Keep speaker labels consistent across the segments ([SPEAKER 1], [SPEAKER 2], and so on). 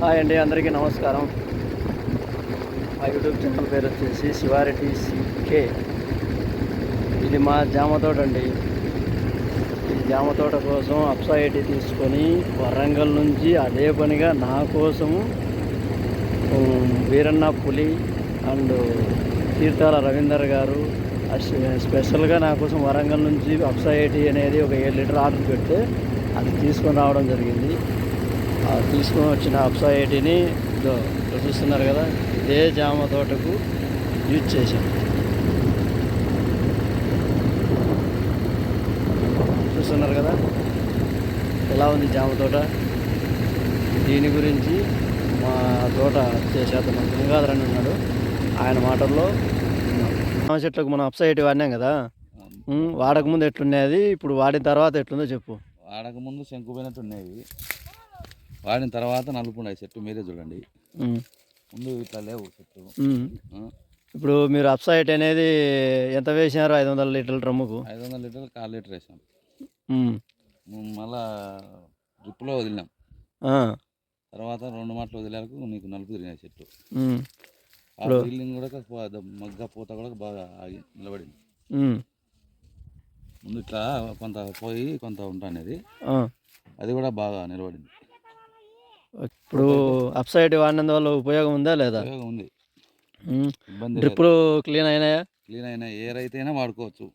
[SPEAKER 1] Hi అండి, అందరికీ నమస్కారం. మా యూట్యూబ్ ఛానల్ పేరు వచ్చేసి శివారెడ్డి సికే. ఇది మా జామ తోట అండి. ఈ జామ తోట కోసం అప్సైటీ తీసుకొని వరంగల్ నుంచి అదే పనిగా నా కోసము వీరన్న పులి అండ్ తీర్థాల రవీందర్ గారు స్పెషల్గా నా కోసం వరంగల్ నుంచి అప్సైటీ అనేది ఒక 7 లీటర్ ఆర్డర్ పెడితే అది తీసుకొని రావడం జరిగింది. తీసుకొని వచ్చిన అప్సైటీని చూస్తున్నారు కదా, ఇదే జామ తోటకు యూజ్ చేశాం. చూస్తున్నారు కదా ఎలా ఉంది జామ తోట. దీని గురించి మా తోట చేసే అతను గంగాధర్ అని ఉన్నాడు, ఆయన మాటల్లో జామ చెట్లకు మనం అప్సైటీ వాడినాం కదా, వాడకముందు ఎట్లున్నది, ఇప్పుడు వాడిన తర్వాత ఎట్లుందో చెప్పు.
[SPEAKER 2] వాడకముందు శంకుపోయినట్టు ఉన్నాయి, వాడిన తర్వాత నలుపు ఉన్నాయి చెట్టు. మీరే చూడండి, ముందు ఇట్లా లేవు చెట్టు.
[SPEAKER 1] ఇప్పుడు మీరు అప్సైట్ అనేది ఎంత వేసినారు? 500 లీటర్ల డ్రమ్ముకు
[SPEAKER 2] 500 లీటర్లు 1/4 లీటర్ వేసాం. మళ్ళా డ్రిప్లో వదిలినాం. తర్వాత 2 మాటలు వదిలేకు నీకు నలుపు తిరిగినాయి చెట్టు. బిల్డింగ్ కూడా మగ్గ పూత కూడా బాగా ఆగి నిలబడింది. ముందు ఇట్లా కొంత పోయి కొంత ఉంటుంది, అది కూడా బాగా నిలబడింది.
[SPEAKER 1] ఇప్పుడు అప్సైడ్ వాడినందువల్ల ఉపయోగం ఉందా లేదా?
[SPEAKER 2] ఉపయోగం ఉంది.
[SPEAKER 1] డ్రిప్పులు క్లీన్ అయినాయా?
[SPEAKER 2] క్లీన్ అయినాయి. ఏ రైతైనా వాడుకోవచ్చు,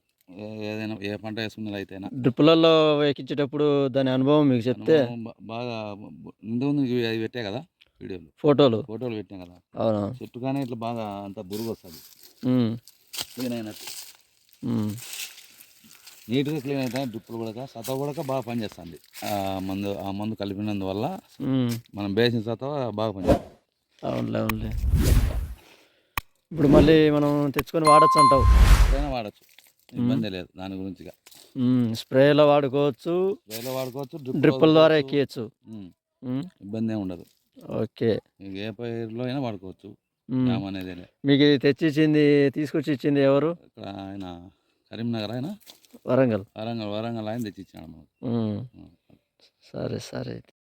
[SPEAKER 2] ఏదైనా ఏ పంట వేసుకున్న రైతైనా.
[SPEAKER 1] డ్రిప్పులలో ఎక్కించేటప్పుడు దాని అనుభవం మీకు చెప్తే
[SPEAKER 2] బాగా ముందు అవి పెట్టే కదా వీడియోలు, ఫోటోలు పెట్టాం కదా. అవునా, చెట్టు కానీ ఇట్లా బాగా అంత బురుగు వస్తుంది క్లీన్ అయినట్టు. నీట్గా క్లీన్ అవుతాయి. డ్రిప్పులు కూడా సతవ కూడా బాగా పనిచేస్తుంది. ఆ మందు కలిపినందువల్ల మనం వేసిన సతవ బాగా పనిచేస్తుంది.
[SPEAKER 1] అవునులే అవునులే. ఇప్పుడు మళ్ళీ మనం తెచ్చుకొని వాడచ్చు అంటావు?
[SPEAKER 2] ఎప్పుడైనా వాడచ్చు, ఇబ్బంది లేదు దాని గురించి.
[SPEAKER 1] స్ప్రేలో వాడుకోవచ్చు, డ్రిప్పుల ద్వారా ఎక్కియచ్చు,
[SPEAKER 2] ఇబ్బంది ఏమి ఉండదు.
[SPEAKER 1] ఓకే,
[SPEAKER 2] ఏ పైరులో అయినా వాడుకోవచ్చు. అనేది
[SPEAKER 1] మీకు ఇది తీసుకొచ్చి ఇచ్చింది ఎవరు?
[SPEAKER 2] ఇక్కడ ఆయన కరీంనగర్, ఆయన
[SPEAKER 1] వరంగల్
[SPEAKER 2] ఆయన తెచ్చి ఇచ్చాడు.
[SPEAKER 1] సరే సరే.